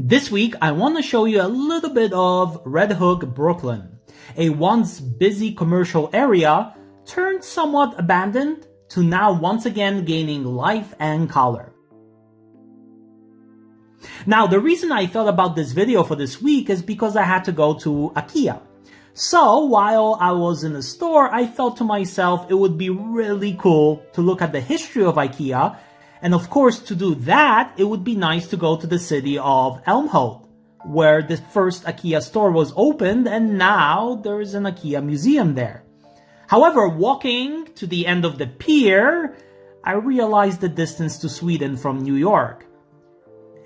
This week, I want to show you a little bit of Red Hook, Brooklyn, a once busy commercial area turned somewhat abandoned to now once again gaining life and color. Now, the reason I thought about this video for this week is because I had to go to Ikea. So, while I was in the store, I thought to myself it would be really cool to look at the history of Ikea. And of course, to do that, it would be nice to go to the city of Elmhult, where the first Ikea store was opened, and now there is an Ikea museum there. However, walking to the end of the pier, I realized the distance to Sweden from New York.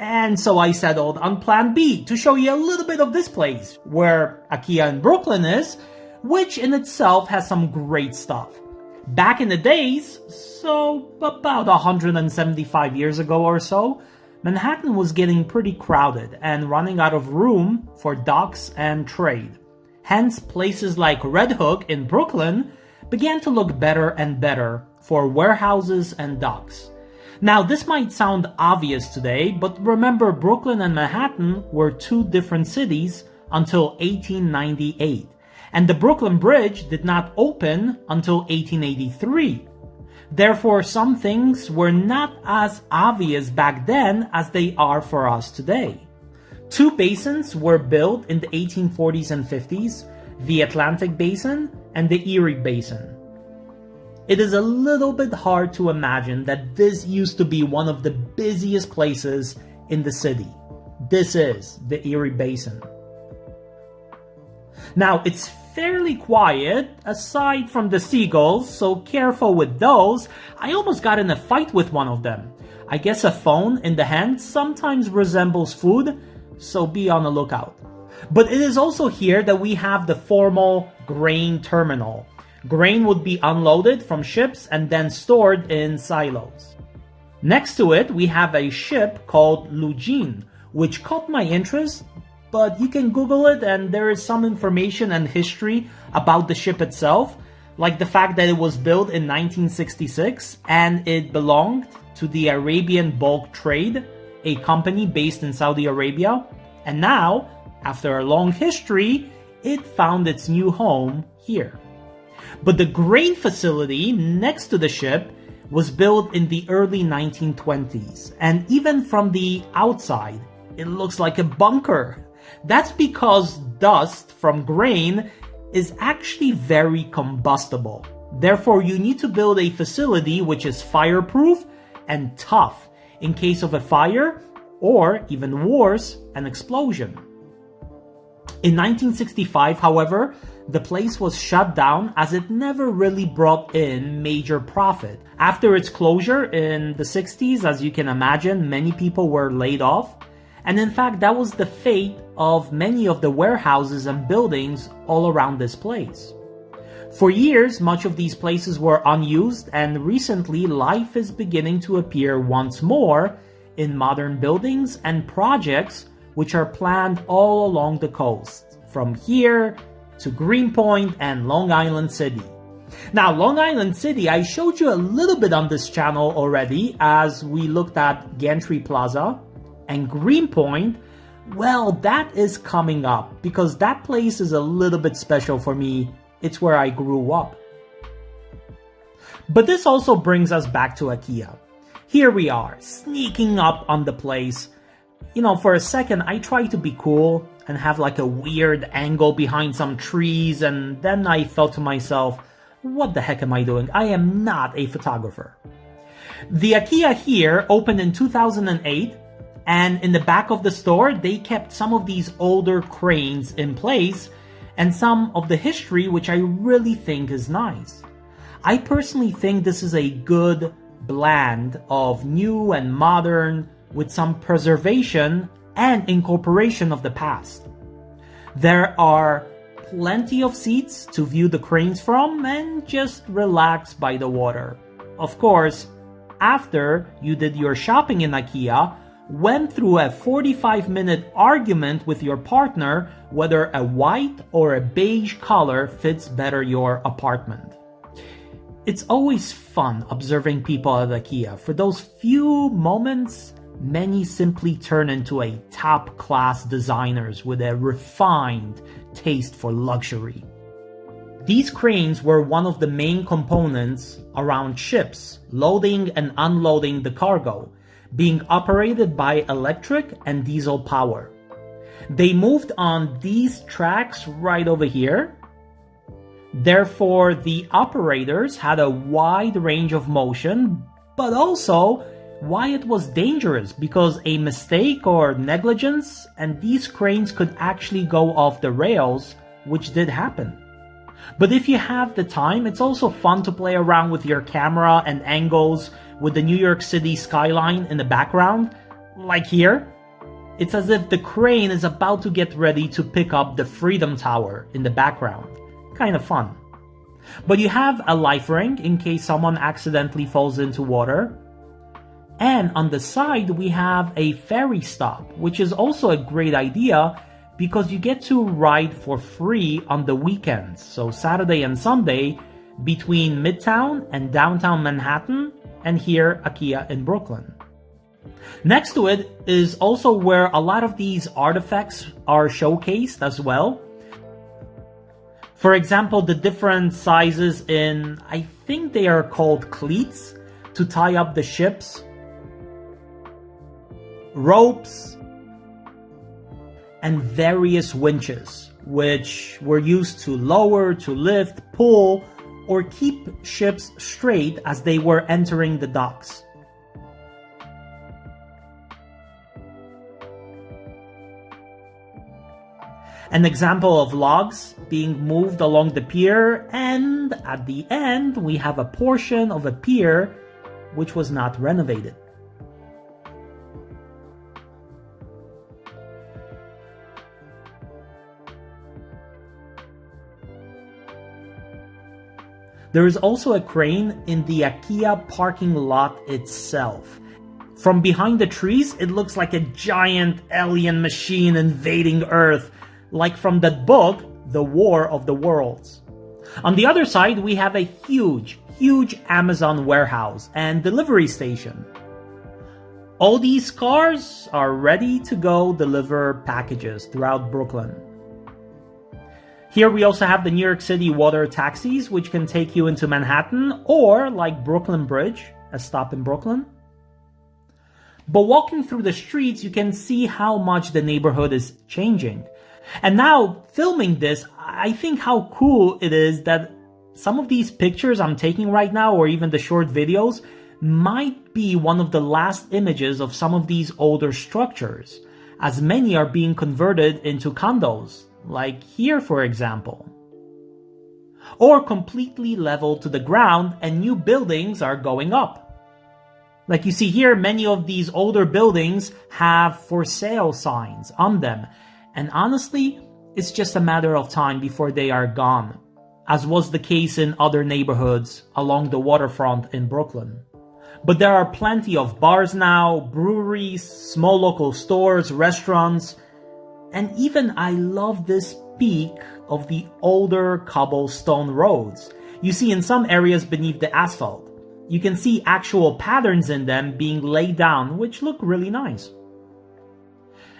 And so I settled on plan B to show you a little bit of this place, where Ikea in Brooklyn is, which in itself has some great stuff. Back in the days, so about 175 years ago or so, Manhattan was getting pretty crowded and running out of room for docks and trade. Hence, places like Red Hook in Brooklyn began to look better and better for warehouses and docks. Now, this might sound obvious today, but remember Brooklyn and Manhattan were two different cities until 1898. And the Brooklyn Bridge did not open until 1883. Therefore, some things were not as obvious back then as they are for us today. Two basins were built in the 1840s and 50s, the Atlantic Basin and the Erie Basin. It is a little bit hard to imagine that this used to be one of the busiest places in the city. This is the Erie Basin. Now, it's fairly quiet, aside from the seagulls, so careful with those. I almost got in a fight with one of them. I guess a phone in the hand sometimes resembles food, so be on the lookout. But it is also here that we have the formal grain terminal. Grain would be unloaded from ships and then stored in silos. Next to it, we have a ship called Lugin, which caught my interest. But you can Google it and there is some information and history about the ship itself, like the fact that it was built in 1966 and it belonged to the Arabian Bulk Trade, a company based in Saudi Arabia. And now, after a long history, it found its new home here. But the grain facility next to the ship was built in the early 1920s. And even from the outside, it looks like a bunker. That's because dust from grain is actually very combustible. Therefore, you need to build a facility which is fireproof and tough in case of a fire or, even worse, an explosion. In 1965, however, the place was shut down as it never really brought in major profit. After its closure in the 60s, as you can imagine, many people were laid off. And in fact, that was the fate of many of the warehouses and buildings all around this place. For years, much of these places were unused, and recently life is beginning to appear once more in modern buildings and projects which are planned all along the coast, from here to Greenpoint and Long Island City. Now, Long Island City, I showed you a little bit on this channel already as we looked at Gantry Plaza. And Greenpoint, well, that is coming up because that place is a little bit special for me. It's where I grew up. But this also brings us back to Ikea. Here we are, sneaking up on the place. You know, for a second, I tried to be cool and have like a weird angle behind some trees, and then I thought to myself, what the heck am I doing? I am not a photographer. The Ikea here opened in 2008. And in the back of the store, they kept some of these older cranes in place and some of the history, which I really think is nice. I personally think this is a good blend of new and modern with some preservation and incorporation of the past. There are plenty of seats to view the cranes from and just relax by the water. Of course, after you did your shopping in Ikea, went through a 45-minute argument with your partner whether a white or a beige color fits better your apartment. It's always fun observing people at Ikea. For those few moments, many simply turn into a top-class designers with a refined taste for luxury. These cranes were one of the main components around ships, loading and unloading the cargo, being operated by electric and diesel power. They moved on these tracks right over here. Therefore, the operators had a wide range of motion, but also why it was dangerous, because a mistake or negligence and these cranes could actually go off the rails, which did happen. But if you have the time, it's also fun to play around with your camera and angles with the New York City skyline in the background, like here. It's as if the crane is about to get ready to pick up the Freedom Tower in the background. Kind of fun. But you have a life ring in case someone accidentally falls into water. And on the side, we have a ferry stop, which is also a great idea because you get to ride for free on the weekends, so Saturday and Sunday, between Midtown and downtown Manhattan, and here, Ikea in Brooklyn. Next to it is also where a lot of these artifacts are showcased as well. For example, the different sizes in, I think they are called cleats, to tie up the ships, ropes, and various winches, which were used to lower, to lift, pull, or keep ships straight as they were entering the docks. An example of logs being moved along the pier, and at the end we have a portion of a pier which was not renovated. There is also a crane in the Ikea parking lot itself. From behind the trees, it looks like a giant alien machine invading Earth, like from that book, The War of the Worlds. On the other side, we have a huge Amazon warehouse and delivery station. All these cars are ready to go deliver packages throughout Brooklyn. Here we also have the New York City water taxis, which can take you into Manhattan, or like Brooklyn Bridge, a stop in Brooklyn. But walking through the streets, you can see how much the neighborhood is changing. And now, filming this, I think how cool it is that some of these pictures I'm taking right now, or even the short videos, might be one of the last images of some of these older structures, as many are being converted into condos. Like here, for example. Or completely leveled to the ground and new buildings are going up. Like you see here, many of these older buildings have for sale signs on them. And honestly, it's just a matter of time before they are gone, as was the case in other neighborhoods along the waterfront in Brooklyn. But there are plenty of bars now, breweries, small local stores, restaurants, and even I love this peak of the older cobblestone roads. You see in some areas beneath the asphalt. You can see actual patterns in them being laid down, which look really nice.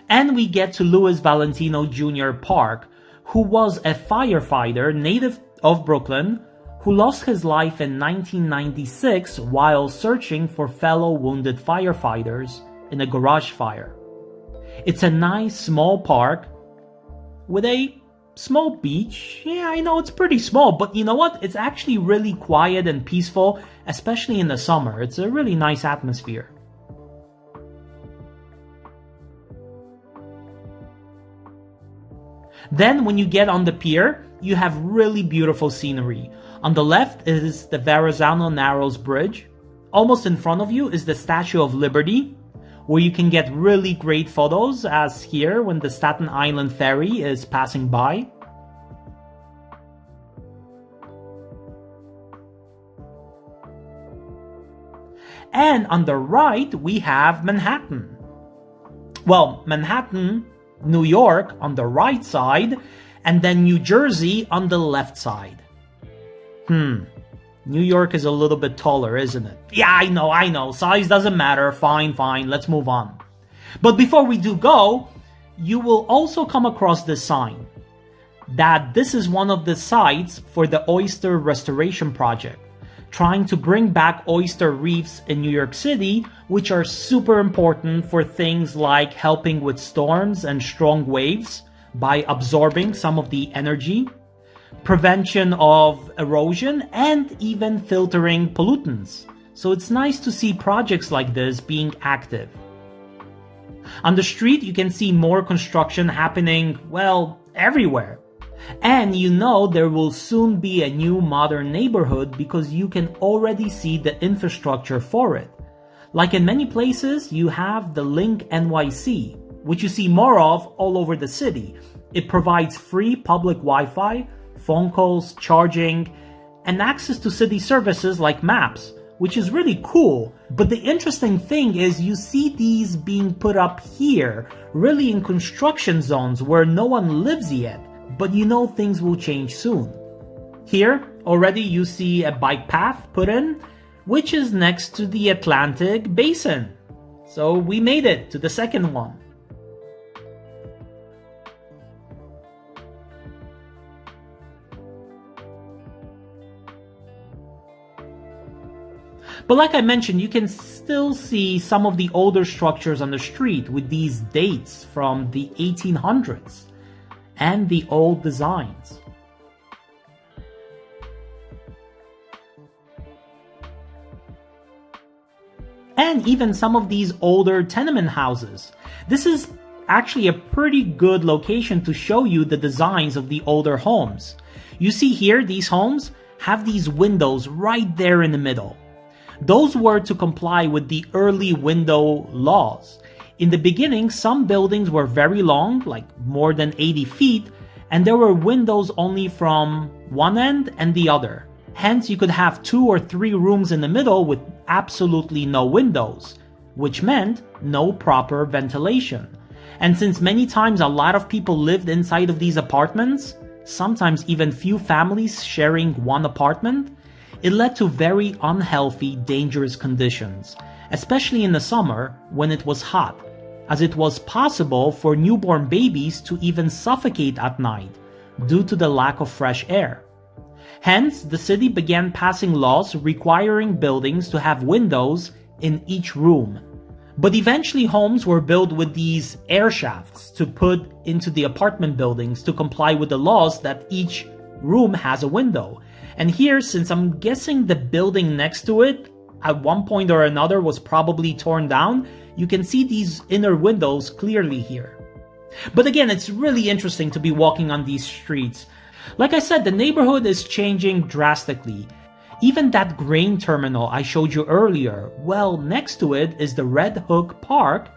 And we get to Louis Valentino Jr. Park, who was a firefighter native of Brooklyn, who lost his life in 1996 while searching for fellow wounded firefighters in a garage fire. It's a nice small park with a small beach. Yeah, I know it's pretty small, but you know what? It's actually really quiet and peaceful, especially in the summer. It's a really nice atmosphere. Then when you get on the pier, you have really beautiful scenery. On the left is the Verrazano Narrows Bridge. Almost in front of you is the Statue of Liberty, where you can get really great photos, as here when the Staten Island Ferry is passing by. And on the right, we have Manhattan. Well, Manhattan, New York on the right side, and then New Jersey on the left side. New York is a little bit taller, isn't it? Yeah, I know. Size doesn't matter. Fine. Let's move on. But before we do go, you will also come across this sign that this is one of the sites for the Oyster Restoration Project, trying to bring back oyster reefs in New York City, which are super important for things like helping with storms and strong waves by absorbing some of the energy, prevention of erosion, and even filtering pollutants. So it's nice to see projects like this being active. On the street, you can see more construction happening, well, everywhere. And you know there will soon be a new modern neighborhood because you can already see the infrastructure for it. Like in many places, you have the Link NYC, which you see more of all over the city. It provides free public Wi-Fi, phone calls, charging, and access to city services like maps, which is really cool. But the interesting thing is you see these being put up here, really in construction zones where no one lives yet. But you know things will change soon. Here, already you see a bike path put in, which is next to the Atlantic Basin. So we made it to the second one. But like I mentioned, you can still see some of the older structures on the street with these dates from the 1800s. And the old designs. And even some of these older tenement houses. This is actually a pretty good location to show you the designs of the older homes. You see here, these homes have these windows right there in the middle. Those were to comply with the early window laws. In the beginning, some buildings were very long, like more than 80 feet, and there were windows only from one end and the other. Hence, you could have 2 or 3 rooms in the middle with absolutely no windows, which meant no proper ventilation. And since many times a lot of people lived inside of these apartments, sometimes even few families sharing one apartment, it led to very unhealthy, dangerous conditions, especially in the summer when it was hot, as it was possible for newborn babies to even suffocate at night due to the lack of fresh air. Hence, the city began passing laws requiring buildings to have windows in each room. But eventually homes were built with these air shafts to put into the apartment buildings to comply with the laws that each room has a window. And here, since I'm guessing the building next to it at one point or another was probably torn down, you can see these inner windows clearly here. But again, it's really interesting to be walking on these streets. Like I said, the neighborhood is changing drastically. Even that grain terminal I showed you earlier, well, next to it is the Red Hook Park,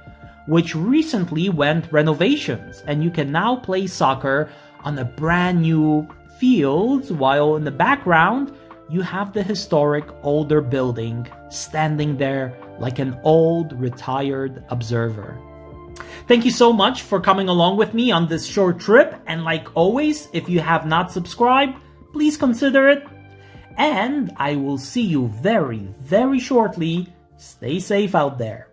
which recently went renovations, and you can now play soccer on a brand new field, while in the background, you have the historic older building standing there like an old retired observer. Thank you so much for coming along with me on this short trip, and like always, if you have not subscribed, please consider it. And I will see you very, very shortly. Stay safe out there.